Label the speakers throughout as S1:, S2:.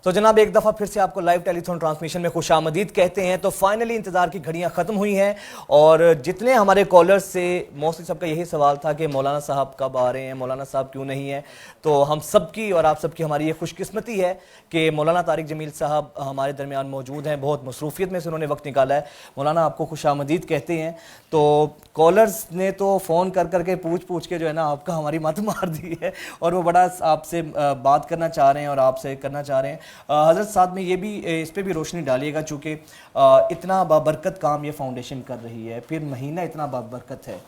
S1: تو جناب ایک دفعہ پھر سے آپ کو لائیو ٹیلی تھون ٹرانسمیشن میں خوش آمدید کہتے ہیں. تو فائنلی انتظار کی گھڑیاں ختم ہوئی ہیں اور جتنے ہمارے کالرز سے موسٹلی سب کا یہی سوال تھا کہ مولانا صاحب کب آ رہے ہیں, مولانا صاحب کیوں نہیں ہیں. تو ہم سب کی اور آپ سب کی ہماری یہ خوش قسمتی ہے کہ مولانا طارق جمیل صاحب ہمارے درمیان موجود ہیں. بہت مصروفیت میں سے انہوں نے وقت نکالا ہے. مولانا آپ کو خوش آمدید کہتے ہیں. تو کالرز نے تو فون کر کر کے پوچھ کے جو ہے نا آپ کا ہماری مت مار دی ہے اور وہ بڑا آپ سے بات کرنا چاہ رہے ہیں اور آپ سے کرنا چاہ رہے ہیں. حضرت ساتھ میں یہ بھی اس پہ بھی روشنی ڈالیے گا, چونکہ اتنا بابرکت کام یہ فاؤنڈیشن کر رہی ہے, پھر مہینہ اتنا بابرکت ہے,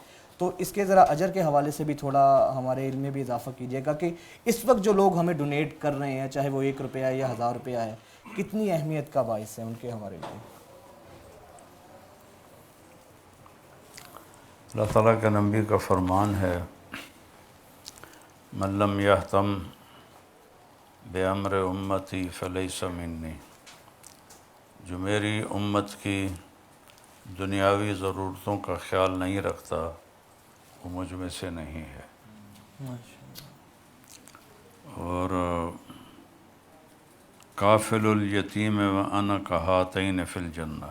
S1: تو اس کے ذرا اجر کے حوالے سے بھی تھوڑا ہمارے علم میں بھی اضافہ کیجیے گا کہ اس وقت جو لوگ ہمیں ڈونیٹ کر رہے ہیں, چاہے وہ 1 روپیہ یا 1000 روپیہ ہے, کتنی اہمیت کا باعث ہے ان کے ہمارے لیے.
S2: اللہ تعالیٰ کے نبی کا فرمان ہے, من لم یہتم بامر امتی فلیس منی, جو میری امت کی دنیاوی ضرورتوں کا خیال نہیں رکھتا وہ مجھ میں سے نہیں ہے. اور کافل الیتیم وانا کہاتین فی الجنہ,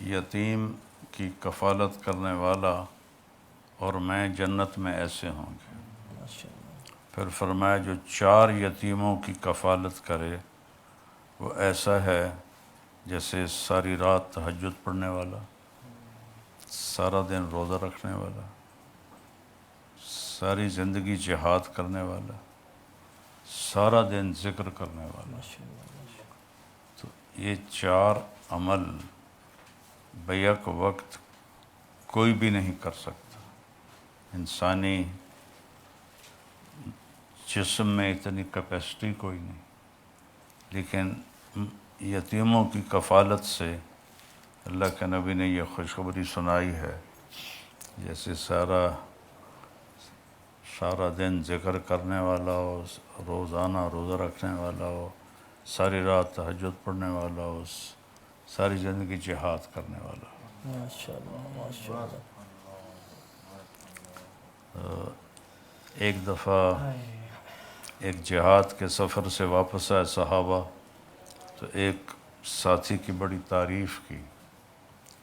S2: یتیم کی کفالت کرنے والا اور میں جنت میں ایسے ہوں گے. پھر فرمایا جو 4 یتیموں کی کفالت کرے وہ ایسا ہے جیسے ساری رات تہجد پڑھنے والا, سارا دن روزہ رکھنے والا, ساری زندگی جہاد کرنے والا, سارا دن ذکر کرنے والا. تو یہ 4 عمل بیک وقت کوئی بھی نہیں کر سکتا. انسانی جسم میں اتنی کیپیسٹی کوئی نہیں, لیکن یتیموں کی کفالت سے اللہ کے نبی نے یہ خوشخبری سنائی ہے, جیسے سارا دن ذکر کرنے والا ہو, روزانہ روزہ رکھنے والا ہو, ساری رات تہجد پڑھنے والا ہو, ساری زندگی جہاد کرنے والا ہو. ایک دفعہ ایک جہاد کے سفر سے واپس آئے صحابہ, تو ایک ساتھی کی بڑی تعریف کی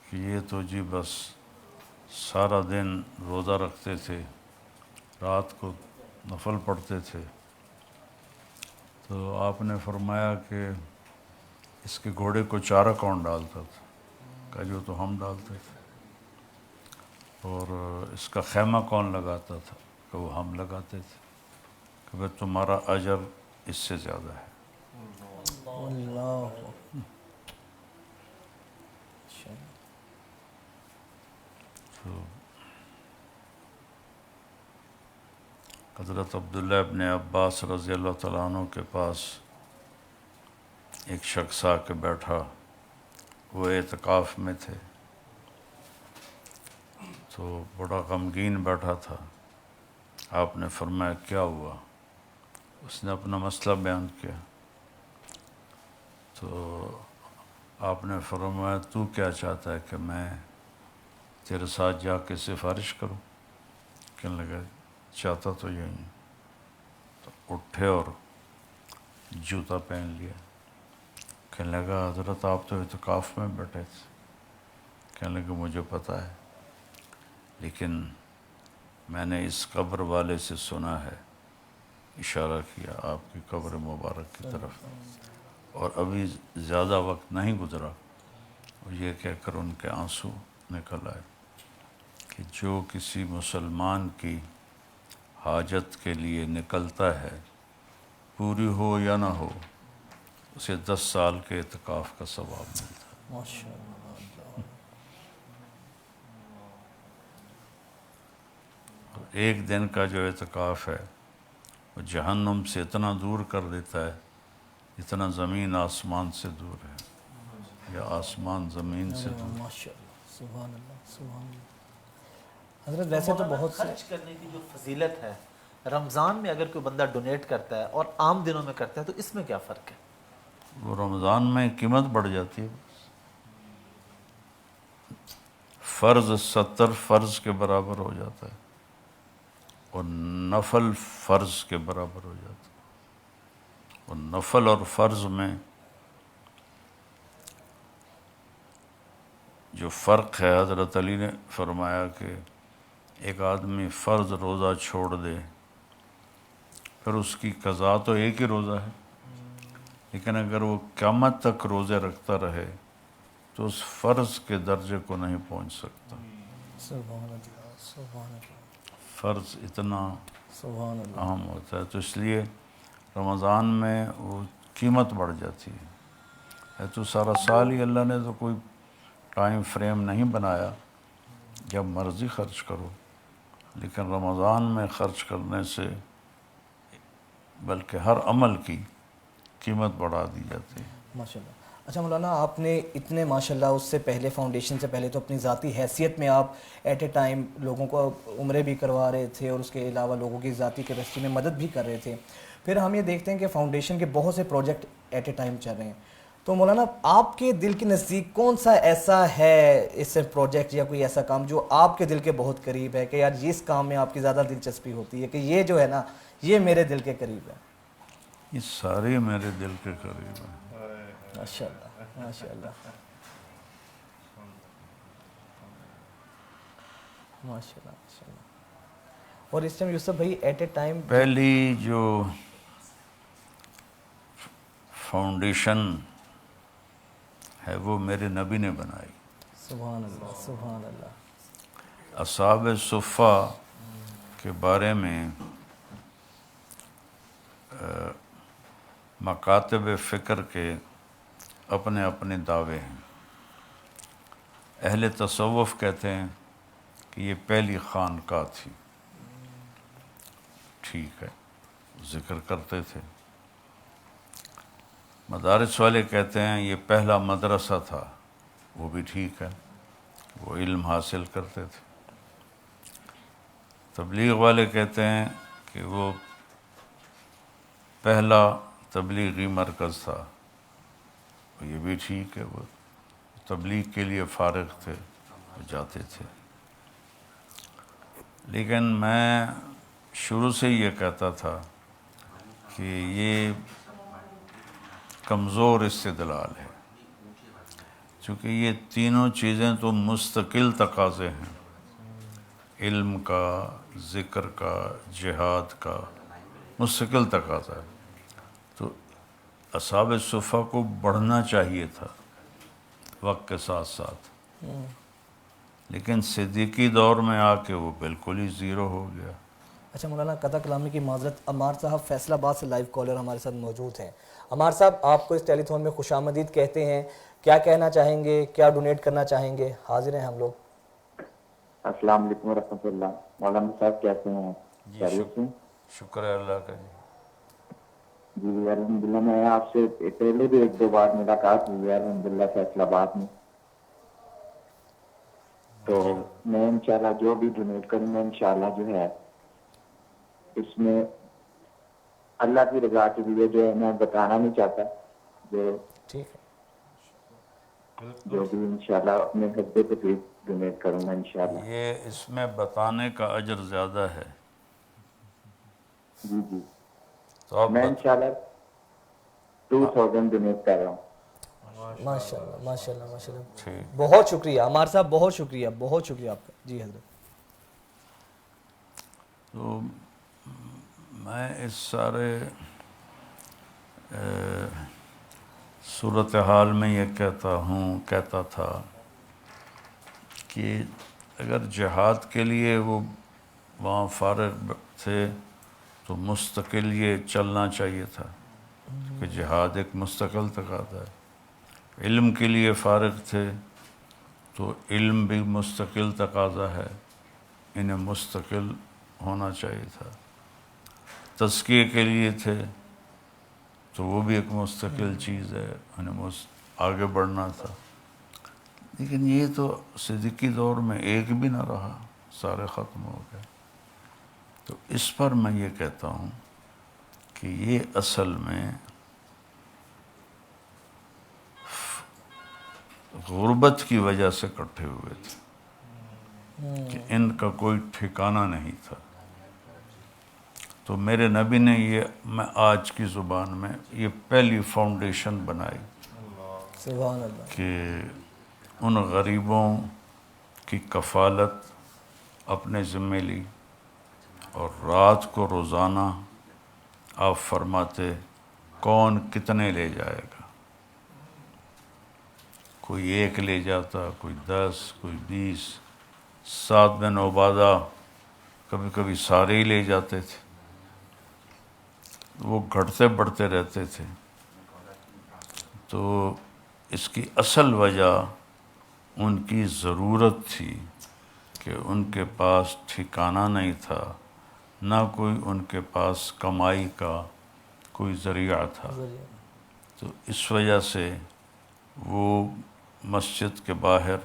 S2: کہ یہ تو جی بس سارا دن روزہ رکھتے تھے, رات کو نفل پڑھتے تھے. تو آپ نے فرمایا کہ اس کے گھوڑے کو چارہ کون ڈالتا تھا؟ کہا جو تو ہم ڈالتے تھے. اور اس کا خیمہ کون لگاتا تھا؟ کہ وہ ہم لگاتے تھے. کہ بھئی تمہارا اجر اس سے زیادہ ہے. تو حضرت عبداللہ ابن عباس رضی اللہ تعالیٰ عنہ کے پاس ایک شخص آ کے بیٹھا, وہ اعتکاف میں تھے, تو بڑا غمگین بیٹھا تھا. آپ نے فرمایا کیا ہوا؟ اس نے اپنا مسئلہ بیان کیا. تو آپ نے فرمایا تو کیا چاہتا ہے کہ میں تیرے ساتھ جا کے سفارش کروں؟ کہنے لگا چاہتا تو یہی. تو اٹھے اور جوتا پہن لیا. کہنے لگا حضرت آپ تو اعتکاف میں بیٹھے تھے. کہنے لگا مجھے پتہ ہے, لیکن میں نے اس قبر والے سے سنا ہے, اشارہ کیا آپ کی قبر مبارک کی طرف, اور ابھی زیادہ وقت نہیں گزرا. اور یہ کہہ کر ان کے آنسو نکل آئے کہ جو کسی مسلمان کی حاجت کے لیے نکلتا ہے, پوری ہو یا نہ ہو, اسے 10 سال کے اعتکاف کا ثواب ملتا ہے. اور ایک دن کا جو اعتکاف ہے وہ جہنم سے اتنا دور کر دیتا ہے جتنا زمین آسمان سے دور ہے, یا آسمان زمین سے دور.
S1: سبحان اللہ, سبحان اللہ. حضرت ویسے تو بہت
S3: خرچ کرنے کی جو فضیلت ہے, رمضان میں اگر کوئی بندہ ڈونیٹ کرتا ہے اور عام دنوں میں کرتا ہے تو اس میں کیا فرق ہے؟
S2: وہ رمضان میں قیمت بڑھ جاتی ہے. فرض 70 فرض کے برابر ہو جاتا ہے اور نفل فرض کے برابر ہو جاتا ہے. اور نفل اور فرض میں جو فرق ہے، حضرت علی نے فرمایا کہ ایک آدمی فرض روزہ چھوڑ دے پھر اس کی قضا تو ایک ہی روزہ ہے، لیکن اگر وہ قیامت تک روزے رکھتا رہے تو اس فرض کے درجے کو نہیں پہنچ سکتا۔
S1: سبحان اللہ، سبحان اللہ،
S2: فرض اتنا
S1: سبحان اللہ۔
S2: اہم ہوتا ہے، تو اس لیے رمضان میں وہ قیمت بڑھ جاتی ہے۔ تو سارا سال ہی اللہ نے تو کوئی ٹائم فریم نہیں بنایا، جب مرضی خرچ کرو، لیکن رمضان میں خرچ کرنے سے بلکہ ہر عمل کی قیمت بڑھا دی جاتی ہے۔
S1: ماشاءاللہ۔ اچھا مولانا، آپ نے اتنے ماشاءاللہ اس سے پہلے، فاؤنڈیشن سے پہلے تو اپنی ذاتی حیثیت میں آپ ایٹ اے ٹائم لوگوں کو عمرے بھی کروا رہے تھے اور اس کے علاوہ لوگوں کی ذاتی کیپیسٹی میں مدد بھی کر رہے تھے۔ پھر ہم یہ دیکھتے ہیں کہ فاؤنڈیشن کے بہت سے پروجیکٹ ایٹ اے ٹائم چل رہے ہیں، تو مولانا آپ کے دل کے نزدیک کون سا ایسا ہے اس پروجیکٹ یا کوئی ایسا کام جو آپ کے دل کے بہت قریب ہے کہ یار اس کام میں آپ کی زیادہ دلچسپی ہوتی ہے کہ یہ جو ہے نا یہ میرے دل کے قریب ہے؟
S2: یہ سارے میرے دل کے قریب ہیں۔
S1: ماشاءاللہ، ماشاءاللہ، ماشاءاللہ، ماشاءاللہ۔ اور اس ٹائم یوسف بھائی ایٹ اے ٹائم
S2: پہلی جو فاؤنڈیشن ہے وہ میرے نبی نے بنائی۔
S1: سبحان اللہ، سبحان اللہ،
S2: اصحاب صفہ کے بارے میں مکاتب فکر کے اپنے اپنے دعوے ہیں۔ اہل تصوف کہتے ہیں کہ یہ پہلی خانقاہ تھی، ٹھیک ہے، ذکر کرتے تھے۔ مدارس والے کہتے ہیں یہ پہلا مدرسہ تھا، وہ بھی ٹھیک ہے، وہ علم حاصل کرتے تھے۔ تبلیغ والے کہتے ہیں کہ وہ پہلا تبلیغی مرکز تھا، یہ بھی ٹھیک ہے، وہ تبلیغ کے لیے فارغ تھے، وہ جاتے تھے۔ لیکن میں شروع سے یہ کہتا تھا کہ یہ کمزور استدلال ہے، چونکہ یہ تینوں چیزیں تو مستقل تقاضے ہیں، علم کا، ذکر کا، جہاد کا، مستقل تقاضا ہے۔ تو اصحاب صفہ کو بڑھنا چاہیے تھا وقت کے ساتھ ساتھ، لیکن صدیقی دور میں آ کے وہ بالکل ہی زیرو ہو گیا۔
S1: اچھا مولانا، قطع کلامی کی معذرت، عمار صاحب فیصل آباد سے لائیو کالر ہمارے ساتھ موجود ہیں۔ عمار صاحب، آپ کو اس ٹیلی تھون میں خوش آمدید کہتے ہیں، کیا کہنا چاہیں گے، کیا ڈونیٹ کرنا چاہیں گے؟ حاضر ہیں ہم لوگ۔
S4: السلام علیکم ورحمۃ اللہ۔ مولانا صاحب کیسے ہیں؟ خیریت سے؟
S2: شکر ہے اللہ کا جی۔
S4: جی الحمدللہ، میں آپ سے پہلے بھی ایک دو بار ملاقات ہوئی ہے الحمدللہ فیصل آباد میں، تو میں انشاءاللہ جو بھی ڈونیٹ کروں گا انشاءاللہ جو ہے اس میں اللہ کی رضا کے لیے جو ہے میں بتانا نہیں چاہتا،
S1: ٹھیک ہے،
S4: جو بھی انشاءاللہ اپنے حد تقریب ڈونیٹ کروں گا انشاءاللہ۔
S2: یہ اس میں بتانے کا اجر زیادہ ہے،
S4: جی جی،
S2: تو آپ
S4: میں انشاءاللہ 2000 ڈونیٹ کر رہا ہوں۔
S1: ماشاءاللہ، ماشاءاللہ، ماشاءاللہ،
S2: ٹھیک۔
S1: بہت شکریہ عمار صاحب، بہت شکریہ، بہت شکریہ آپ کا۔ جی حضرت۔
S2: تو میں اس سارے صورتحال میں یہ کہتا تھا کہ اگر جہاد کے لیے وہ وہاں فارغ تھے تو مستقل یہ چلنا چاہیے تھا، کہ جہاد ایک مستقل تقاضا ہے۔ علم کے لیے فارغ تھے تو علم بھی مستقل تقاضا ہے، انہیں مستقل ہونا چاہیے تھا۔ تزکیے کے لیے تھے تو وہ بھی ایک مستقل چیز ہے، انہیں آگے بڑھنا تھا۔ لیکن یہ تو صدیقی دور میں ایک بھی نہ رہا، سارے ختم ہو گئے۔ تو اس پر میں یہ کہتا ہوں کہ یہ اصل میں غربت کی وجہ سے اکٹھے ہوئے تھے، کہ ان کا کوئی ٹھکانہ نہیں تھا۔ تو میرے نبی نے یہ میں آج کی زبان میں یہ پہلی فاؤنڈیشن بنائی
S1: سبحان اللہ.
S2: کہ ان غریبوں کی کفالت اپنے ذمے لی، اور رات کو روزانہ آپ فرماتے کون کتنے لے جائے گا. کوئی 1 لے جاتا، کوئی 10، کوئی 20. سعد بن عبادہ کبھی کبھی سارے ہی لے جاتے تھے. وہ گھٹتے بڑھتے رہتے تھے. تو اس کی اصل وجہ ان کی ضرورت تھی کہ ان کے پاس ٹھکانہ نہیں تھا، نہ کوئی ان کے پاس کمائی کا کوئی ذریعہ تھا. تو اس وجہ سے وہ مسجد کے باہر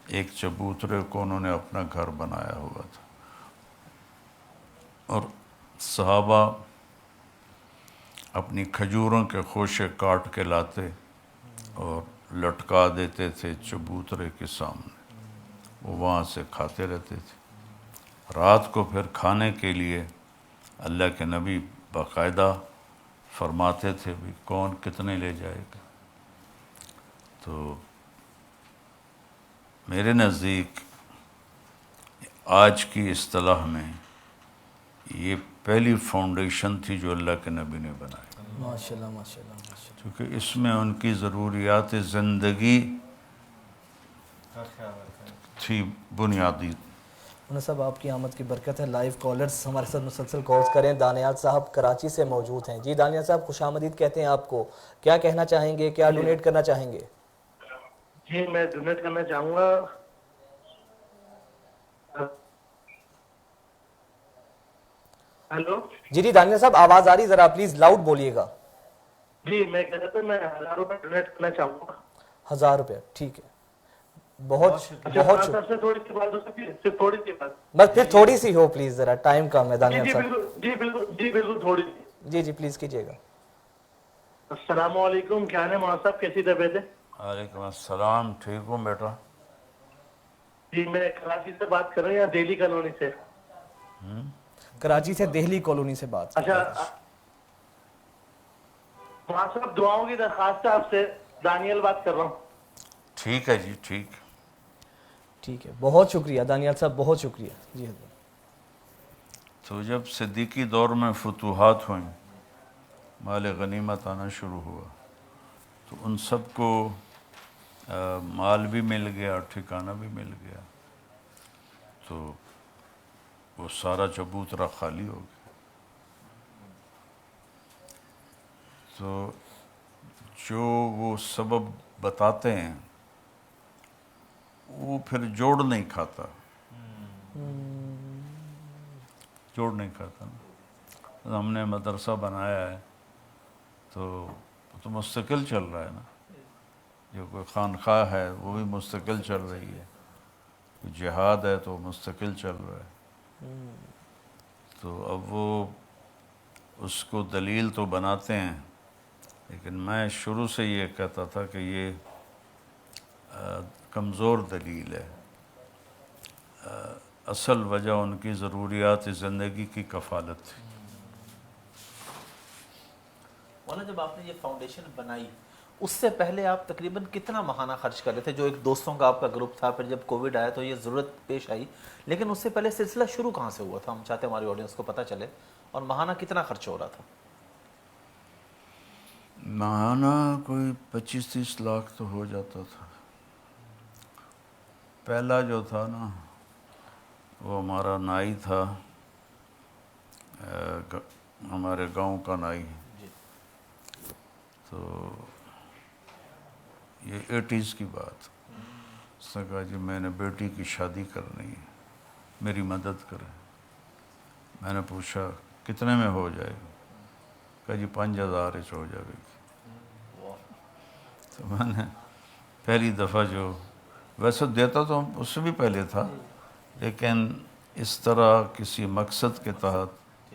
S2: ایک چبوترے کو انہوں نے اپنا گھر بنایا ہوا تھا، اور صحابہ اپنی کھجوروں کے خوشے کاٹ کے لاتے اور لٹکا دیتے تھے چبوترے کے سامنے. وہ وہاں سے کھاتے رہتے تھے. رات کو پھر کھانے کے لیے اللہ کے نبی باقاعدہ فرماتے تھے بھی کون کتنے لے جائے گا. تو میرے نزدیک آج کی اصطلاح میں یہ پہلی فاؤنڈیشن تھی جو اللہ کے نبی نے بنائی،
S1: ماشاءاللہ ماشاءاللہ ماشاءاللہ.
S2: کیونکہ اس میں ان کی ضروریات زندگی تھی بنیادی.
S1: مولانا صاحب آپ کی آمد کی برکت ہے. لائیو کالرز ہمارے ساتھ مسلسل کالز کریں. دانیال صاحب کراچی سے موجود ہیں. جی دانیال صاحب خوش آمدید کہتے ہیں آپ کو. کیا کہنا چاہیں گے، کیا ڈونیٹ کرنا چاہیں گے؟
S5: جی میں ڈونیٹ کرنا چاہوں گا. ہیلو
S1: جی جی دانیال صاحب آواز آ رہی، ذرا پلیز لاؤڈ بولیے گا.
S5: جی میں کہہ رہا تھا میں 1000 روپے ڈونیٹ کرنا چاہوں گا.
S1: 1000 روپے ٹھیک ہے. بہت
S5: اچھا
S1: بہت
S5: صاحب سے تھوڑی سی بات ہو سکتی ہے؟ صرف تھوڑی سی بات.
S1: بس پھر تھوڑی سی ہو پلیز، ذرا ٹائم کم ہے
S5: جی
S1: دانیال
S5: جی
S1: صاحب.
S5: بالکل جی بالکل جی بالکل تھوڑی سی.
S1: جی جی پلیز کیجیے گا.
S5: السلام علیکم، کیا ہے مولانا صاحب، کیسی طبیعت ہے؟
S2: وعلیکم السلام. ٹھیک ہوں بیٹا.
S5: جی میں کراچی سے بات کر رہا ہوں یا دہلی کالونی سے.
S1: کراچی سے دہلی کالونی سے بات.
S5: اچھا مولانا صاحب دعاؤں کی درخواست ہے آپ سے. دانیال بات کر رہا ہوں.
S2: ٹھیک ہے جی ٹھیک.
S1: ٹھیک ہے، بہت شکریہ دانیال صاحب، بہت شکریہ. جی حضرت.
S2: تو جب صدیقی دور میں فتوحات ہوئیں، مال غنیمت آنا شروع ہوا، تو ان سب کو مال بھی مل گیا، ٹھکانہ بھی مل گیا. تو وہ سارا چبوترا خالی ہو گیا. تو جو وہ سبب بتاتے ہیں وہ پھر جوڑ نہیں کھاتا. جوڑ نہیں کھاتا نا. ہم نے مدرسہ بنایا ہے تو مستقل چل رہا ہے نا. جو کوئی خانقاہ ہے وہ بھی مستقل چل رہی ہے. کوئی جہاد ہے تو مستقل چل رہا ہے. تو اب وہ اس کو دلیل تو بناتے ہیں، لیکن میں شروع سے یہ کہتا تھا کہ یہ کمزور دلیل ہے. اصل وجہ ان کی ضروریات زندگی کی کفالت تھی.
S3: مولانا جب آپ نے یہ فاؤنڈیشن بنائی اس سے پہلے آپ تقریباً کتنا ماہانہ خرچ کر رہے تھے؟ جو ایک دوستوں کا آپ کا گروپ تھا، پھر جب کووڈ آیا تو یہ ضرورت پیش آئی، لیکن اس سے پہلے سلسلہ شروع کہاں سے ہوا تھا؟ ہم چاہتے ہیں ہماری آڈینس کو پتہ چلے. اور ماہانہ کتنا خرچ ہو رہا تھا؟
S2: ماہانہ کوئی 25-30 لاکھ تو ہو جاتا تھا. پہلا جو تھا نا وہ ہمارا نائی تھا، ہمارے گاؤں کا نائی. تو یہ 80s کی بات. اس نے کہا جی میں نے بیٹی کی شادی کرنی ہے، میری مدد کریں. میں نے پوچھا کتنے میں ہو جائے گا؟ کہا جی 5000 ہو جائے گی. تو میں نے پہلی دفعہ جو ویسے دیتا تو اس سے بھی پہلے تھا، لیکن اس طرح کسی مقصد کے تحت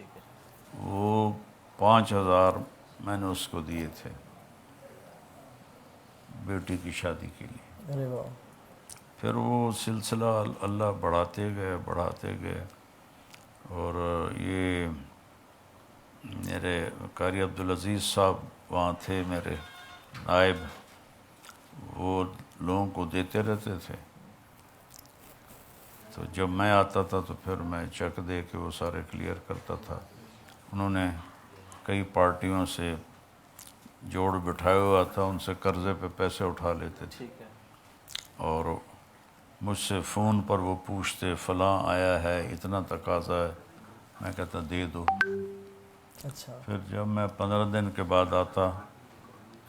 S2: وہ 5000 میں نے اس کو دیے تھے بیٹی کی شادی کے لیے.
S1: ارے واہ.
S2: پھر وہ سلسلہ اللہ بڑھاتے گئے. اور یہ میرے قاری عبدالعزیز صاحب وہاں تھے، میرے نائب، وہ لوگوں کو دیتے رہتے تھے، تو جب میں آتا تھا تو پھر میں چیک دے کے وہ سارے کلیئر کرتا تھا۔ انہوں نے کئی پارٹیوں سے جوڑ بٹھایا ہوا تھا، ان سے قرضے پہ پیسے اٹھا لیتے تھے،
S3: ٹھیک ہے،
S2: اور مجھ سے فون پر وہ پوچھتے فلاں آیا ہے، اتنا تقاضا ہے، میں کہتا دے دو۔
S1: اچھا
S2: پھر جب میں 15 دن کے بعد آتا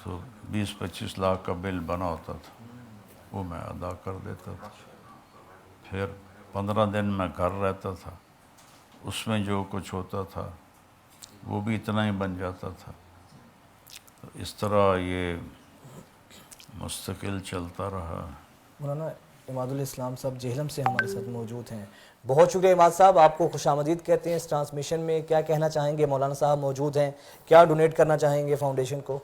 S2: تو 20-25 لاکھ کا بل بنا ہوتا تھا، وہ میں ادا کر دیتا تھا۔ پھر 15 دن میں گھر رہتا تھا، اس میں جو کچھ ہوتا تھا وہ بھی اتنا ہی بن جاتا تھا۔ تو اس طرح یہ مستقل چلتا رہا۔
S1: مولانا عماد الاسلام صاحب جہلم سے ہمارے ساتھ موجود ہیں، بہت شکریہ عماد صاحب، آپ کو خوش آمدید کہتے ہیں اس ٹرانسمیشن میں۔ کیا کہنا چاہیں گے؟ مولانا صاحب موجود ہیں، کیا ڈونیٹ کرنا چاہیں گے فاؤنڈیشن کو؟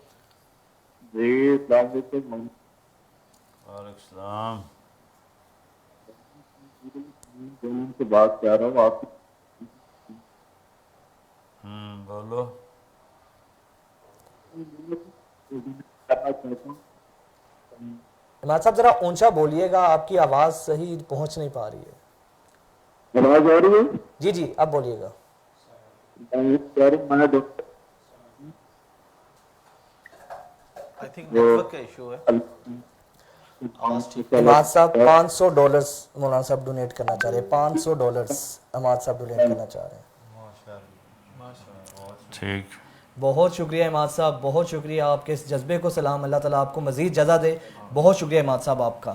S4: جی السلام علیکم،
S2: وعلیکم السلام۔
S4: سے بات کر رہا ہوں آپ
S2: بولو۔
S1: عماد صاحب ذرا اونچا بولیے گا، آپ کی آواز صحیح پہنچ نہیں پا رہی ہے۔
S4: آواز آ رہی ہے؟
S1: جی جی اب بولیے گا۔
S3: آئی تھنک نیٹ ورک کا ایشو ہے، آواز ٹھیک
S1: عماد صاحب $500 مولانا صاحب ڈونیٹ کرنا چاہ رہے ہیں، $500 عماد صاحب ڈونیٹ کرنا چاہ رہے ہیں۔
S2: ٹھیک،
S1: بہت شکریہ عماد صاحب، بہت شکریہ، آپ کے اس جذبے کو سلام، اللہ تعالیٰ آپ کو مزید جزا دے۔ بہت شکریہ عماد صاحب آپ کا۔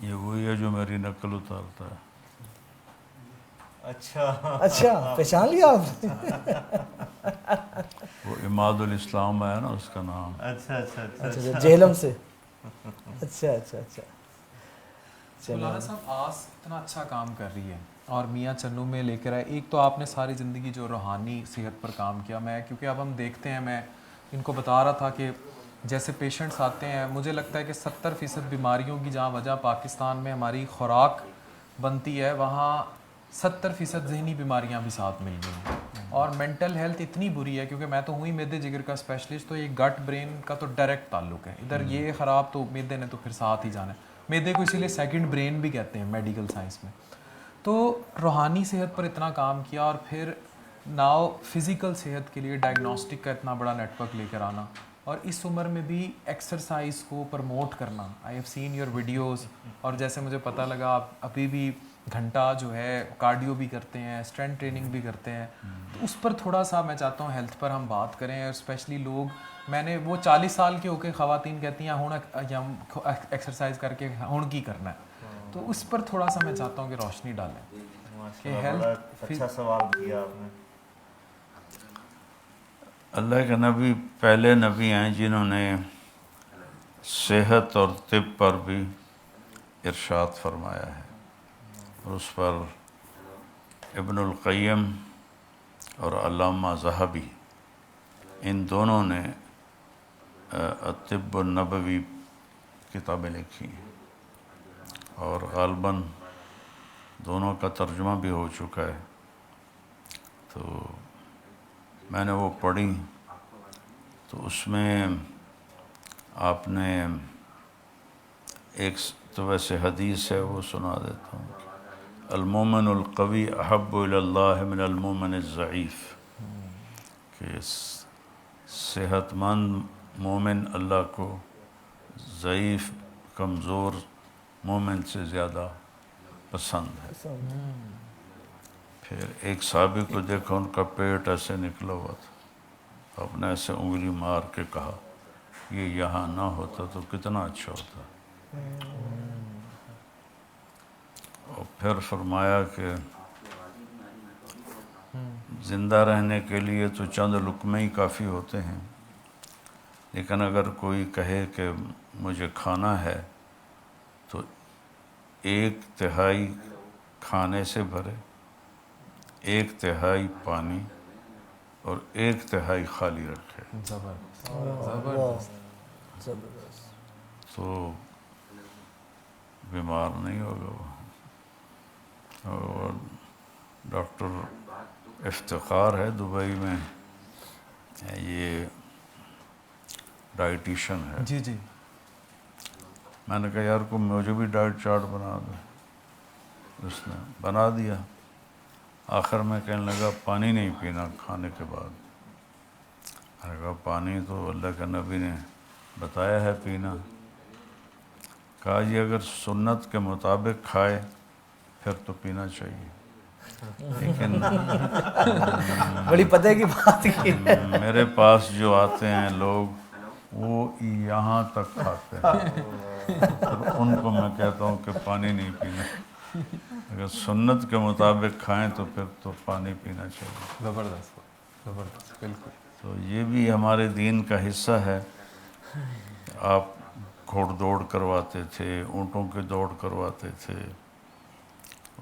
S2: یہ وہی ہے جو میری نقل اتارتا ہے۔
S1: اچھا پہچان لیا آپ نے؟
S2: وہ عماد الاسلام ہے نا اس کا نام۔
S1: اچھا جہلم سے، اچھا اچھا اچھا۔
S6: مولانا صاحب آس اتنا اچھا کام کر رہی ہے اور میاں چنو میں لے کر آئے، ایک تو آپ نے ساری زندگی جو روحانی صحت پر کام کیا، میں کیونکہ اب ہم دیکھتے ہیں، میں ان کو بتا رہا تھا کہ جیسے پیشنٹس آتے ہیں، مجھے لگتا ہے کہ 70% بیماریوں کی جہاں وجہ پاکستان میں ہماری خوراک بنتی ہے، وہاں 70% ذہنی بیماریاں بھی ساتھ مل گئی ہیں، اور مینٹل ہیلتھ اتنی بری ہے، کیونکہ میں تو ہوں ہی میدے جگر کا اسپیشلسٹ، تو یہ گٹ برین کا تو ڈائریکٹ تعلق ہے، ادھر یہ خراب تو میدے نے تو پھر ساتھ ہی جانا ہے، میدے کو اسی لیے سیکنڈ برین بھی کہتے ہیں میڈیکل سائنس میں۔ تو روحانی صحت پر اتنا کام کیا، اور پھر ناؤ فزیکل صحت کے لیے ڈائگنوسٹک کا اتنا بڑا نیٹ ورک لے کر آنا، اور اس عمر میں بھی ایکسرسائز کو پروموٹ کرنا۔ I have seen your videos, اور جیسے مجھے پتہ لگا آپ ابھی بھی گھنٹہ جو ہے کارڈیو بھی کرتے ہیں، اسٹرینتھ ٹریننگ بھی کرتے ہیں، تو اس پر تھوڑا سا میں چاہتا ہوں ہیلتھ پر ہم بات کریں، اور اسپیشلی لوگ، میں نے وہ 40 سال کے ہو کے خواتین کہتی ہیں ہوں ایکسرسائز کر کے ہوں کی کرنا ہے، تو اس پر تھوڑا سا میں چاہتا ہوں کہ روشنی ڈالیں کہ ہیلتھ۔
S7: اچھا سوال کیا آپ نے۔
S2: اللہ کے نبی پہلے نبی ہیں جنہوں نے صحت اور طب پر بھی ارشاد فرمایا ہے، اور اس پر ابن القیم اور علامہ ذہبی، ان دونوں نے الطب النبوی کتابیں لکھی ہیں، اور غالباً دونوں کا ترجمہ بھی ہو چکا ہے، تو میں نے وہ پڑھی، تو اس میں آپ نے ایک تو ویسے حدیث ہے وہ سنا دیتا ہوں، المومن القوی احب الی اللہ من المومن الضعیف، کہ صحت مند مومن اللہ کو ضعیف کمزور مومن سے زیادہ پسند ہے۔ پھر ایک صحابی کو دیکھا، ان کا پیٹ ایسے نکلا ہوا تھا، آپ نے ایسے انگلی مار کے کہا یہ یہاں نہ ہوتا تو کتنا اچھا ہوتا، اور پھر فرمایا کہ زندہ رہنے کے لیے تو چند لقمے ہی کافی ہوتے ہیں، لیکن اگر کوئی کہے کہ مجھے کھانا ہے تو 1/3 کھانے سے بھرے، 1/3 پانی، اور 1/3 خالی رکھے، تو بیمار نہیں ہوگا وہ۔ اور ڈاکٹر افتخار ہے دبئی میں یہ ڈائٹیشن ہے.
S6: جی جی.
S2: میں نے کہا یار کو مجھے بھی ڈائٹ چارٹ بنا دو. اس نے بنا دیا. آخر میں کہنے لگا پانی نہیں پینا کھانے کے بعد. میں نے کہا پانی تو اللہ کے نبی نے بتایا ہے پینا. کہا جی اگر سنت کے مطابق کھائے پھر تو پینا چاہیے، لیکن
S1: بڑی پتہ کی بات کی.
S2: میرے پاس جو آتے ہیں لوگ وہ یہاں تک کھاتے ہیں، پھر ان کو میں کہتا ہوں کہ پانی نہیں پینا. اگر سنت کے مطابق کھائیں تو پھر تو پانی پینا چاہیے.
S6: زبردست زبردست. بالکل.
S2: تو یہ بھی ہمارے دین کا حصہ ہے. آپ گھوڑ دوڑ کرواتے تھے، اونٹوں کی دوڑ کرواتے تھے.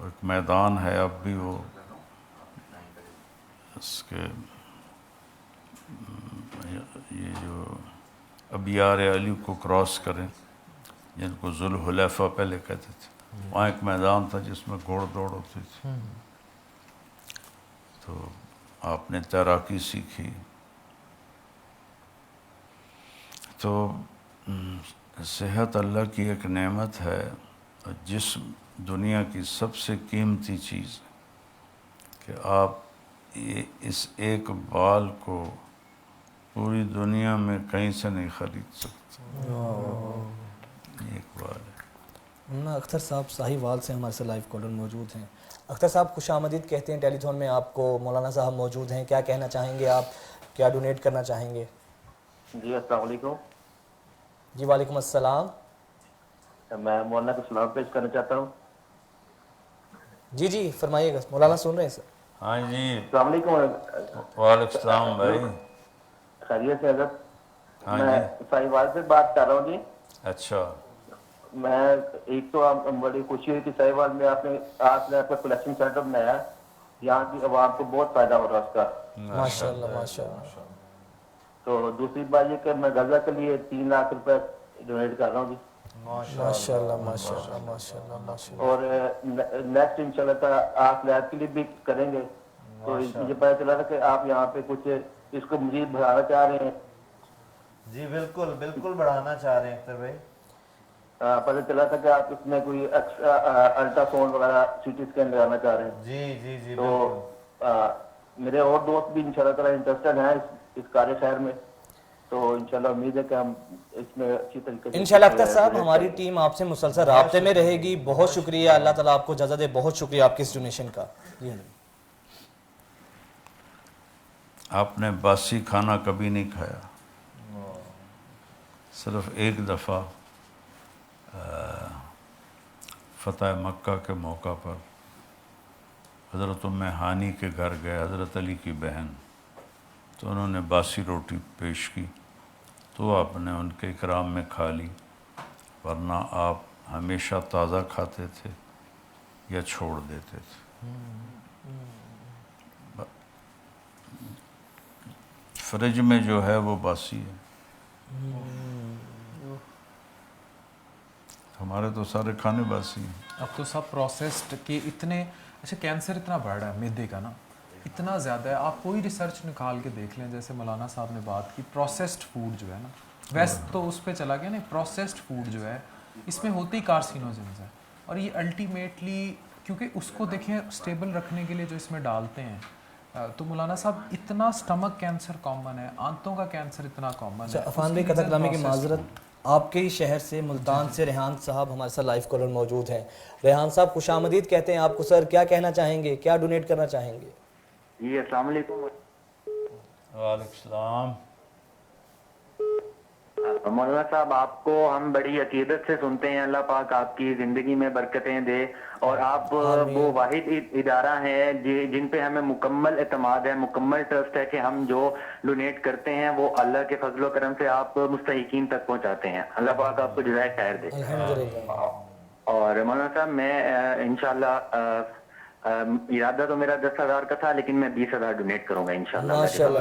S2: ایک میدان ہے اب بھی وہ اس کے یہ جو ابیار علی کو کراس کریں جن کو ذوالحلیفہ پہلے کہتے تھے، وہاں ایک میدان تھا جس میں گھوڑ دوڑ ہوتی تھی. تو آپ نے تیراکی سیکھی. تو صحت اللہ کی ایک نعمت ہے. جسم دنیا کی سب سے قیمتی چیز کہ آپ اس ایک بال کو پوری دنیا میں کہیں سے نہیں خرید سکتے. ایک بال ہے.
S1: مولانا اختر صاحب صاحی وال سے ہمارے سے لائیو کالر موجود ہیں. اختر صاحب خوش آمدید کہتے ہیں ٹیلی تھون میں آپ کو. مولانا صاحب موجود ہیں، کیا کہنا چاہیں گے آپ، کیا ڈونیٹ کرنا چاہیں گے؟
S5: جی السلام علیکم.
S1: جی وعلیکم السلام.
S5: میں مولانا کو سلام پیش کرنا چاہتا ہوں.
S1: جی جی فرمائیے گا، مولانا سن رہے ہیں سر.
S2: ہاں جی
S5: السلام علیکم.
S2: وعلیکم السلام بھائی.
S5: خیریت سے حضرت؟
S2: ہاں
S5: میں
S2: جی.
S5: صاحی وال سے بات کر رہا ہوں. جی
S2: اچھا.
S5: میں ایک تو بڑی خوشی ہوئی کہ صاحی وال میں آپ نے آپ کا کلیکشن سینٹر بنایا. یہاں کی عوام کو بہت فائدہ ہو رہا ہے اس کا.
S1: ماشاء اللہ ماشاء اللہ.
S5: تو دوسری بات یہ کہ میں غزہ کے لیے 3 لاکھ روپے ڈونیٹ کر رہا ہوں. جی
S1: ماشاء اللہ ماشاء اللہ ماشاء اللہ ماشاء اللہ.
S5: اور نیکسٹ انشاءاللہ تعالیٰ آپ لیب کے لیے بھی کریں گے. تو مجھے پتہ چلا تھا کہ آپ یہاں پہ کچھ اس کو مزید بڑھانا چاہ رہے ہیں.
S7: جی بالکل بالکل بڑھانا چاہ رہے ہیں اختر بھائی.
S5: پتہ چلا تھا کہ آپ اس میں کوئی ایکسٹرا الٹرا ساؤنڈ وغیرہ سی ٹی اسکین لگانا چاہ رہے ہیں.
S7: جی جی جی
S5: تو
S7: بالکل.
S5: میرے اور دوست بھی انشاءاللہ تعالیٰ انٹرسٹڈ ہیں اس کار خیر میں. تو انشاءاللہ امید ہے کہ ہم اس میں اچھی طریقے سے
S1: انشاءاللہ اختر صاحب ہماری ٹیم آپ سے مسلسل رابطے میں رہے گی. بہت شکریہ. اللہ تعالیٰ آپ کو اجازت دے. بہت شکریہ آپ کی اس ڈونیشن کا. جی
S2: آپ نے باسی کھانا کبھی نہیں کھایا. صرف ایک دفعہ فتح مکہ کے موقع پر حضرت ام ہانی کے گھر گئے، حضرت علی کی بہن. تو انہوں نے باسی روٹی پیش کی تو آپ نے ان کے اکرام میں کھا لی، ورنہ آپ ہمیشہ تازہ کھاتے تھے یا چھوڑ دیتے تھے. فریج میں جو ہے وہ باسی ہے. ہمارے تو سارے کھانے باسی ہیں.
S6: اب تو سب پروسیسڈ کے اتنے. اچھا کینسر اتنا بڑھ رہا ہے میدے کا نا، اتنا زیادہ ہے. آپ کوئی ریسرچ نکال کے دیکھ لیں، جیسے مولانا صاحب نے بات کی پروسیسڈ فوڈ جو ہے نا، ویسٹ تو اس پہ چلا گیا نا. پروسیسڈ فوڈ جو ہے اس میں ہوتی کارسینوجنز ہے. اور یہ الٹیمیٹلی کیونکہ اس کو دیکھیں اسٹیبل رکھنے کے لیے جو اس میں ڈالتے ہیں. تو مولانا صاحب اتنا اسٹمک کینسر کامن ہے، آنتوں کا کینسر اتنا کامن ہے.
S1: عفان بھائی قطع کلامی کی معذرت، آپ کے ہی شہر سے ملتان سے ریحان صاحب ہمارے ساتھ لائیو کالر موجود ہیں. ریحان صاحب خوش آمدید کہتے ہیں آپ کو. سر کیا کہنا چاہیں گے، کیا ڈونیٹ کرنا چاہیں گے؟
S4: جی السلام علیکم.
S2: وعلیکم السلام.
S4: مولانا صاحب آپ کو ہم بڑی عقیدت سے سنتے ہیں. اللہ پاک آپ کی زندگی میں برکتیں دے. اور آپ وہ واحد ادارہ ہیں جن پہ ہمیں مکمل اعتماد ہے، مکمل ٹرسٹ ہے کہ ہم جو ڈونیٹ کرتے ہیں وہ اللہ کے فضل و کرم سے آپ مستحقین تک پہنچاتے ہیں. اللہ پاک آپ کو جزائے خیر دے. اور مولانا صاحب میں انشاءاللہ ارادہ تو میرا 10,000 کا تھا، لیکن میں 20,000 ڈونیٹ کروں گا انشاءاللہ.
S1: ماشاءاللہ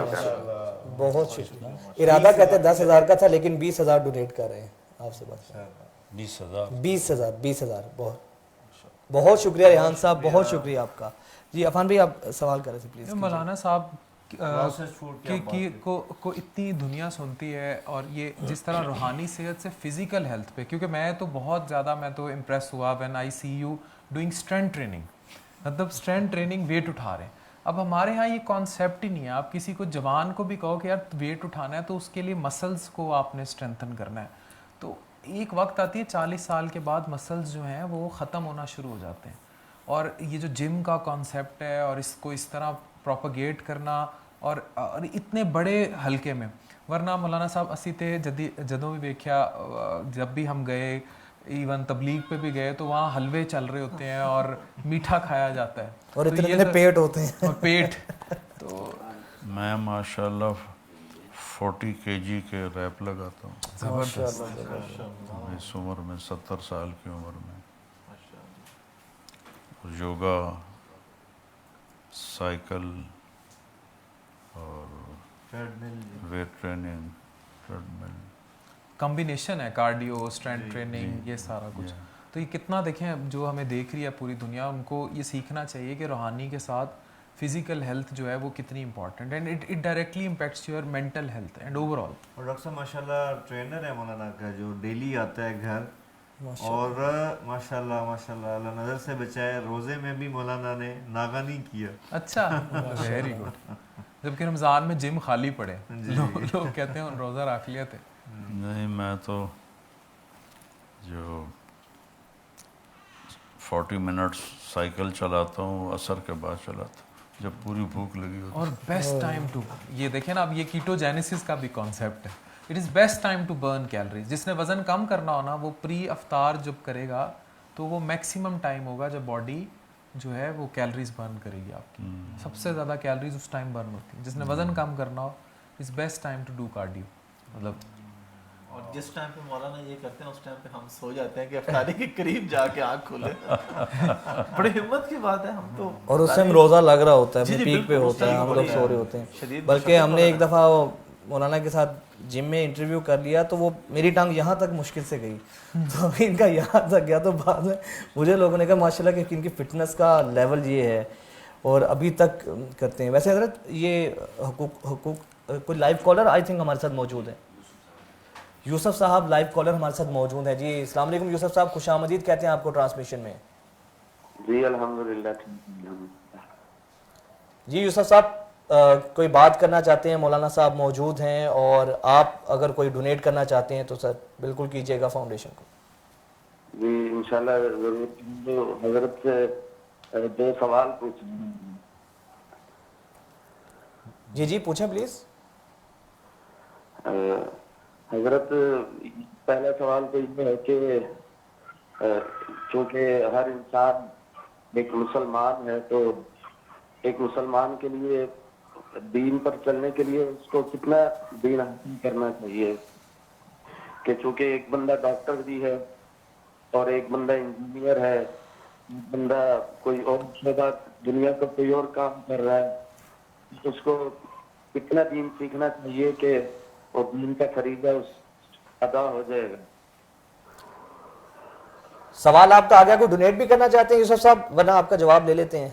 S1: بہت شکریہ. ارادہ کہتے ہیں 10,000 کا تھا لیکن 20,000 ڈونیٹ کر رہے ہیں. آپ سے بات
S2: 20,000.
S1: 20,000 بہت بہت شکریہ ریحان صاحب، بہت شکریہ آپ کا. جی عفان بھائی آپ سوال کر رہے تھے پلیز.
S6: مولانا صاحب
S7: Processed food کی آپ بات
S6: کو اتنی دنیا سنتی ہے اور یہ جس طرح روحانی صحت سے فزیکل ہیلتھ پہ, کیونکہ میں تو بہت زیادہ میں تو امپریس ہوا when I see you doing strength training, مطلب اسٹرینتھ ٹریننگ ویٹ اٹھا رہے ہیں. اب ہمارے ہاں یہ کانسیپٹ ہی نہیں ہے. آپ کسی کو جوان کو بھی کہو کہ یار ویٹ اٹھانا ہے تو اس کے لیے مسلس کو آپ نے اسٹرینتھن کرنا ہے. تو ایک وقت آتی ہے 40 سال کے بعد مسلس جو ہیں وہ ختم ہونا شروع ہو جاتے ہیں. اور یہ جو جم کا کانسیپٹ ہے اور اس کو اس طرح پروپیگیٹ کرنا اور اتنے بڑے حلقے میں, ورنہ مولانا صاحب اسی تے جدوں بھی دیکھا جب بھی ہم گئے ایون تبلیغ پہ بھی گئے تو وہاں حلوے چل رہے ہوتے ہیں اور میٹھا کھایا جاتا ہے
S1: اور اتنے پیٹ ہوتے ہیں
S6: اور پیٹ. تو
S2: میں ماشاءاللہ 40 kg کے ریپ لگاتا ہوں
S6: زبردست.
S2: اس عمر میں, 70 سال کی عمر میں. یوگا, سائیکل اور ویٹ ٹریننگ, ٹریڈ مل,
S6: کمبینیشن ہے کارڈیو اسٹرینتھ ٹریننگ یہ سارا کچھ. تو یہ کتنا دیکھیں جو ہمیں دیکھ رہی ہے پوری دنیا, ان کو یہ سیکھنا چاہیے کہ روحانی کے ساتھ فزیکل ہیلتھ جو ہے وہ کتنی امپورٹنٹ ہے, and it directly impacts your mental health and over all.
S7: اور ڈاکٹر صاحب ماشاء اللہ ٹرینر ہے مولانا کا جو ڈیلی آتا ہے گھر, اور ماشاء اللہ اللہ نظر سے بچائے, روزے میں بھی مولانا نے ناغہ نہیں کیا.
S6: اچھا, ویری گڈ. جبکہ رمضان میں جم خالی پڑے, لوگ کہتے ہیں روزہ رکھ لیا تھے.
S2: نہیں, میں تو جو 40 منٹ سائیکل چلاتا ہوں عصر کے بعد چلاتا ہوں جب پوری بھوک لگی ہوتی.
S6: اور بیسٹ ٹائم ٹو, یہ دیکھیں نا اب یہ کیٹوجینیسس کا بھی کانسیپٹ ہے. It is best time to burn calories. جس نے وزن کم کرنا ہونا وہ پری افطار جب کرے گا تو وہ میکسیمم ٹائم ہوگا جب باڈی جو ہے وہ کیلریز برن کرے گی آپ کی. سب سے زیادہ کیلریز اس ٹائم برن ہوتی ہیں. جس نے وزن کم کرنا ہو is best time to do cardio. مطلب
S3: اور جس ٹائم پہ مولانا یہ کرتے ہیں اس ٹائم پہ ہم سو جاتے ہیں کہ افطاری کے قریب جا کے آنکھ کھولے. بڑی ہمت کی بات ہے. ہم تو
S1: اور اس ٹائم روزہ لگ رہا ہوتا ہے, پیک پہ ہوتا ہے, ہم لوگ سو رہے ہوتے ہیں. بلکہ ہم نے ایک دفعہ مولانا کے ساتھ جم میں انٹرویو کر لیا تو وہ میری ٹانگ یہاں تک مشکل سے گئی, تو ان کا یہاں تک گیا. تو بعد میں مجھے لوگوں نے کہا ماشاءاللہ کہ ان کی فٹنس کا لیول یہ ہے اور ابھی تک کرتے ہیں. ویسے حضرت یہ حقوق کوئی لائیو کالر آئی تھنک ہمارے ساتھ موجود ہے. یوسف صاحب لائیو کالر ہمارے ساتھ موجود ہیں. جی السلام علیکم یوسف صاحب, خوش آمدید کہتے ہیں آپ کو ٹرانسمیشن میں.
S4: جی الحمدللہ.
S1: جی یوسف صاحب کوئی بات کرنا چاہتے ہیں, مولانا صاحب موجود ہیں, اور آپ اگر کوئی ڈونیٹ کرنا چاہتے ہیں تو سر بالکل کیجیے گا فاؤنڈیشن کو.
S4: جی انشاءاللہ ضرور. حضرت سے 2 سوال پوچھنے ہیں.
S1: جی پوچھیں پلیز.
S4: حضرت پہلا سوال تو یہ ہے کہ چونکہ ہر انسان ایک مسلمان ہے تو ایک مسلمان کے لیے دین پر چلنے کے لیے اس کو کتنا دین حاصل کرنا چاہیے, کہ چونکہ ایک بندہ ڈاکٹر بھی ہے اور ایک بندہ انجینئر ہے, ایک بندہ کوئی اور شعبہ دنیا کا کوئی اور کام کر رہا ہے, اس کو کتنا دین سیکھنا چاہیے کہ وہ دین کا فریضہ ادا ہو جائے گا.
S1: سوال آپ کا آ گیا. کوئی ڈونیٹ بھی کرنا چاہتے ہیں یوسف صاحب, ورنہ آپ کا جواب لے لیتے ہیں.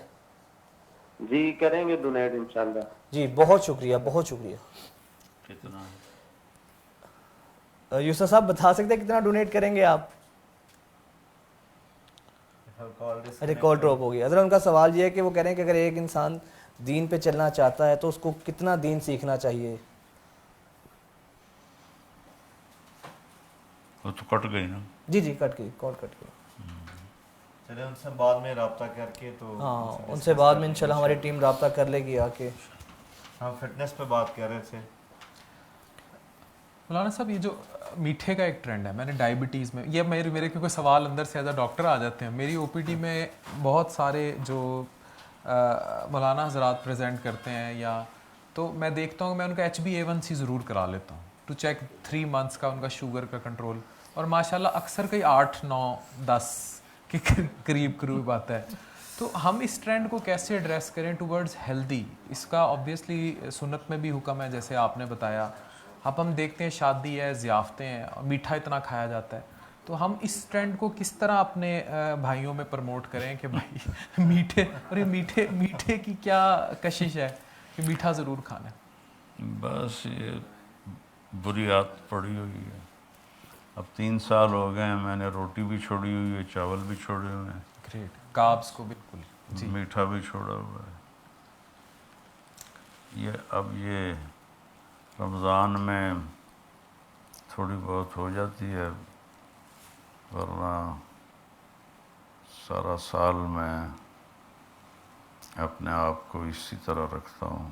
S4: جی کریں گے ڈونیٹ انشاءاللہ.
S1: جی بہت شکریہ, بہت شکریہ.
S2: کتنا
S1: یوسف صاحب بتا سکتے ہیں کتنا ڈونیٹ کریں گے آپ؟ ریکارڈ ڈراپ ہو گیا. حضرت ان کا سوال یہ ہے کہ وہ کہہ رہے ہیں کہ اگر ایک انسان دین پہ چلنا چاہتا ہے تو اس کو کتنا دین سیکھنا چاہیے؟
S2: وہ تو کٹ گئی نا.
S1: جی کٹ گئی, کال کٹ گئی.
S7: چلے ان سے بعد میں رابطہ کر کے, تو
S1: ہاں ان سے بعد میں انشاءاللہ ہماری ٹیم رابطہ کر لے گی آ کے.
S7: ہم فٹنس پہ بات کر رہے تھے.
S6: مولانا صاحب یہ جو میٹھے کا ایک ٹرینڈ ہے, میں نے ڈائبٹیز میں یہ میرے کیونکہ سوال اندر سے ایز اے ڈاکٹر آ جاتے ہیں. میری او پی ڈی میں بہت سارے جو مولانا حضرات پریزنٹ کرتے ہیں, یا تو میں دیکھتا ہوں کہ میں ان کا HbA1c ضرور کرا لیتا ہوں ٹو چیک 3 months کا ان کا شوگر کا کنٹرول, اور ماشاءاللہ اکثر کئی 8, 9, 10 کے قریب آتا ہے. تو ہم اس ٹرینڈ کو کیسے ایڈریس کریں ٹورڈز ہیلدی؟ اس کا آبویسلی سنت میں بھی حکم ہے جیسے آپ نے بتایا. اب ہم دیکھتے ہیں شادی ہے, ضیافتیں ہیں, میٹھا اتنا کھایا جاتا ہے, تو ہم اس ٹرینڈ کو کس طرح اپنے بھائیوں میں پروموٹ کریں کہ بھائی میٹھے، اور یہ میٹھے کی کیا کشش ہے کہ میٹھا ضرور کھانا ہے؟
S2: بس یہ بری عادت پڑی ہوئی ہے. اب 3 سال ہو گئے ہیں، میں نے روٹی بھی چھوڑی ہوئی ہے، چاول بھی چھوڑے ہوئے ہیں،
S6: گریٹ. کاربس کو بالکل جی.
S2: میٹھا بھی چھوڑا ہوا ہے. یہ رمضان میں تھوڑی بہت ہو جاتی ہے، ورنہ سارا سال میں اپنے آپ کو اسی طرح رکھتا ہوں.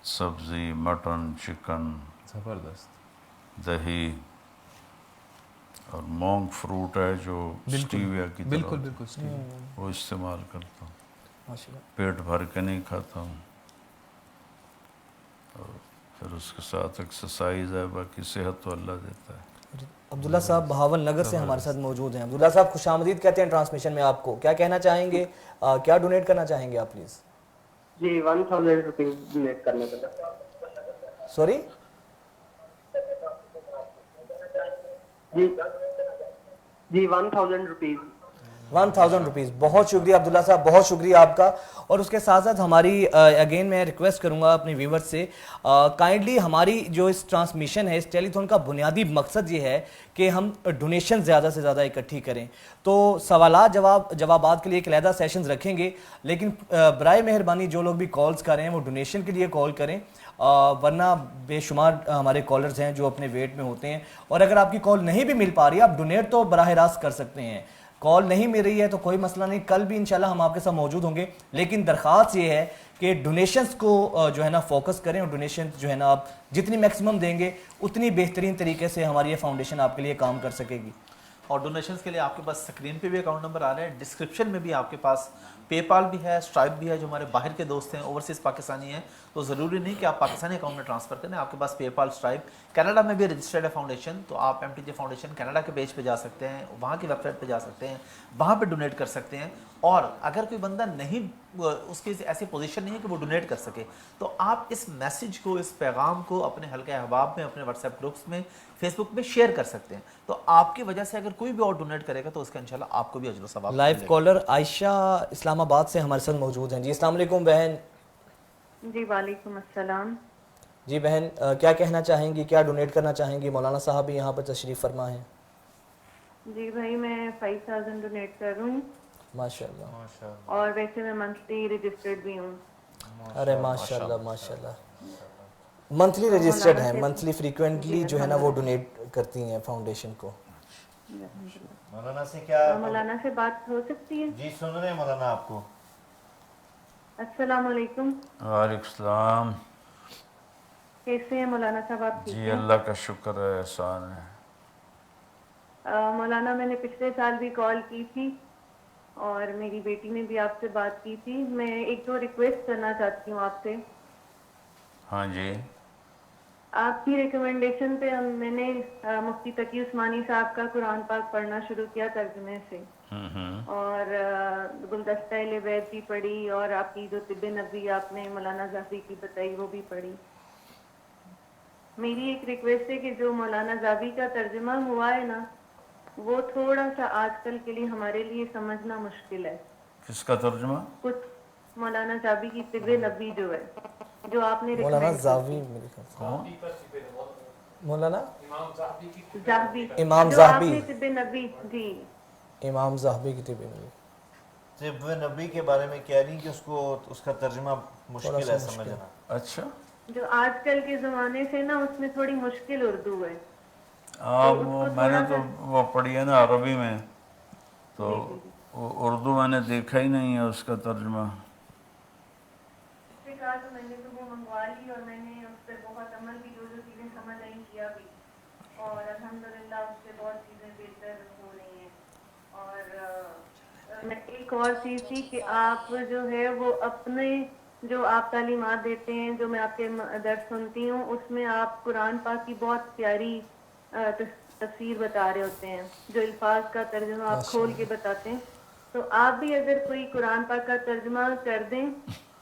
S2: سبزی، مٹن، چکن،
S6: زبردست.
S2: دہی، اور مونگ فروٹ ہے جو اسٹیویا کی طرح
S6: بالکل
S2: ہوتا
S6: بالکل اسٹیو.
S2: ہے، وہ استعمال کرتا ہوں.
S1: ماشاءاللہ.
S2: پیٹ بھر کے نہیں کھاتا ہوں، اور پھر اس کے ساتھ ایکسرسائز ہے. باقی صحت تو اللہ دیتا ہے.
S1: عبداللہ صاحب بہاول نگر سے ہمارے ساتھ موجود ہیں. عبداللہ صاحب خوش آمدید کہتے ہیں ٹرانسمیشن میں آپ کو. کیا کہنا چاہیں گے، کیا ڈونیٹ کرنا چاہیں گے آپ پلیز؟
S8: جی 1000 روپیز ڈونیٹ کرنے کے لیے.
S1: سوری؟
S8: جی 1000 روپیز.
S1: 1000 روپیز. بہت شکریہ عبداللہ صاحب، بہت شکریہ آپ کا. اور اس کے ساتھ ساتھ ہماری اگین میں ریکویسٹ کروں گا اپنے ویور سے، کائنڈلی ہماری جو اس ٹرانسمیشن ہے، اس ٹیلی تھون کا بنیادی مقصد یہ ہے کہ ہم ڈونیشن زیادہ سے زیادہ اکٹھی کریں. تو سوالات جوابات کے لیے ایک علیحدہ سیشنز رکھیں گے، لیکن برائے مہربانی جو لوگ بھی کالز کر رہے ہیں وہ ڈونیشن کے لیے کال کریں، ورنہ بے شمار ہمارے کالرز ہیں جو اپنے ویٹ میں ہوتے ہیں. اور اگر آپ کی کال نہیں بھی مل پا رہی ہے، آپ ڈونیٹ تو براہ راست کر سکتے ہیں. کال نہیں مل رہی ہے تو کوئی مسئلہ نہیں، کل بھی انشاءاللہ ہم آپ کے ساتھ موجود ہوں گے. لیکن درخواست یہ ہے کہ ڈونیشنز کو جو ہے نا فوکس کریں، اور ڈونیشن جو ہے نا آپ جتنی میکسیمم دیں گے اتنی بہترین طریقے سے ہماری یہ فاؤنڈیشن آپ کے لیے کام کر سکے گی.
S3: اور ڈونیشنز کے لیے آپ کے پاس اسکرین پہ بھی اکاؤنٹ نمبر آ رہا ہے، ڈسکرپشن میں بھی آپ کے پاس پے پال بھی ہے، اسٹرائپ بھی ہے. جو ہمارے باہر کے دوست ہیں، اوورسیز پاکستانی ہیں، تو ضروری نہیں کہ آپ پاکستانی اکاؤنٹ میں ٹرانسفر کریں. آپ کے پاس پے پال، اسٹرائپ، کینیڈا میں بھی رجسٹرڈ ہے فاؤنڈیشن، تو آپ ایم ٹی جے فاؤنڈیشن کینیڈا کے پیج پہ جا سکتے ہیں، وہاں کی ویب سائٹ پہ جا سکتے ہیں، وہاں پہ ڈونیٹ کر سکتے ہیں. اور اگر کوئی بندہ نہیں، اس کی ایسی پوزیشن نہیں ہے کہ وہ ڈونیٹ کر سکے، تو آپ اس میسج کو، اس پیغام کو اپنے حلقہ احباب میں، اپنے واٹس ایپ گروپس میں، فیس بک میں شیئر کر سکتے ہیں. تو آپ کی وجہ سے اگر کوئی بھی اور ڈونیٹ کرے گا تو اس کا انشاءاللہ آپ کو بھی اجر و ثواب.
S1: لائیو کالر عائشہ اسلام آباد سے ہمارے ساتھ موجود ہیں. جی السلام علیکم بہن.
S9: جی وعلیکم السلام.
S1: جی بہن کیا کہنا چاہیں گی، کیا ڈونیٹ کرنا چاہیں گی؟ مولانا صاحب بھی یہاں پر تشریف فرما ہیں.
S9: جی بھائی میں 5000 ڈونیٹ کر رہا ہوں.
S1: ماشاءاللہ.
S9: اور ویسے میں منتھلی رجسٹرڈ بھی ہوں.
S1: ارے ماشاءاللہ ماشاءاللہ. منتھلی رجسٹرڈ ہیں، منتھلی فریکوینٹلی جو ہے نا وہ ڈونیٹ کرتی ہیں فاؤنڈیشن کو.
S7: مولانا سے کیا،
S9: مولانا سے بات ہو سکتی ہے؟
S7: جی سن رہے ہیں مولانا آپ کو.
S9: السلام علیکم.
S2: وعلیکم السلام.
S9: کیسے ہیں مولانا صاحب آپ؟ ٹھیک
S2: جی
S9: ہیں
S2: اللہ کا شکر ہے، احسان ہے.
S9: مولانا میں نے پچھلے سال بھی کال کی تھی اور میری بیٹی نے بھی آپ سے بات کی تھی. میں ایک دو ریکویسٹ کرنا چاہتی ہوں آپ سے.
S2: ہاں جی.
S9: آپ کی ریکمنڈیشن پہ میں نے مفتی تقی عثمانی صاحب کا قرآن پاک پڑھنا شروع کیا ترجمے سے، اور گلدستہ لبید بھی پڑھی، اور آپ کی جو طب نبوی آپ نے مولانا زاوی کی بتائی وہ بھی پڑھی. میری ایک ریکویسٹ ہے کہ جو مولانا زاوی کا ترجمہ ہوا ہے نا، وہ تھوڑا سا آج کل کے لیے ہمارے لیے سمجھنا مشکل ہے.
S2: کس کا ترجمہ؟
S9: کچھ مولانا زاوی کی طب نبوی جو ہے، جو آپ نے
S1: مولانا
S9: ریکمینڈ
S1: زاوی، مولانا
S9: زاہبی،
S1: امام
S9: جو آپ
S1: زاہبی،
S9: نے طب نبوی، جی
S1: امام زاہبی کی طب نبوی.
S7: طب نبی کے بارے میں کہہ رہی ہیں کہ اس کو اس کا ترجمہ مشکل ہے سمجھنا.
S2: اچھا.
S9: جو آج کل کے زمانے سے نا اس میں تھوڑی مشکل اردو ہے.
S2: وہ میں نے تو وہ پڑھی ہے نا عربی میں، تو اردو میں نے دیکھا ہی نہیں ہے اس کا ترجمہ.
S9: تو میں نے تو وہ منگوا لی اور میں نے اس پہ بہت عمل بھی، جو چیزیں سمجھ آئیں کیا بھی، اور الحمدللہ اس سے بہت چیزیں بہتر ہو رہی ہیں. اور میں ایک اور چیز تھی کہ آپ جو ہے وہ اپنے جو آپ تعلیمات دیتے ہیں، جو میں آپ کے درس سنتی ہوں، اس میں آپ قرآن پاک کی بہت پیاری تفسیر بتا رہے ہوتے ہیں، جو الفاظ کا ترجمہ آپ کھول کے بتاتے ہیں. تو آپ بھی اگر کوئی قرآن پاک کا ترجمہ کر دیں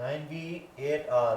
S7: 9B8R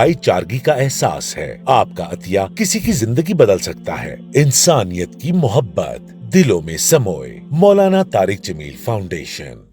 S10: بھائی چارگی کا احساس ہے. آپ کا عطیہ کسی کی زندگی بدل سکتا ہے. انسانیت کی محبت دلوں میں سموئے. مولانا طارق جمیل فاؤنڈیشن.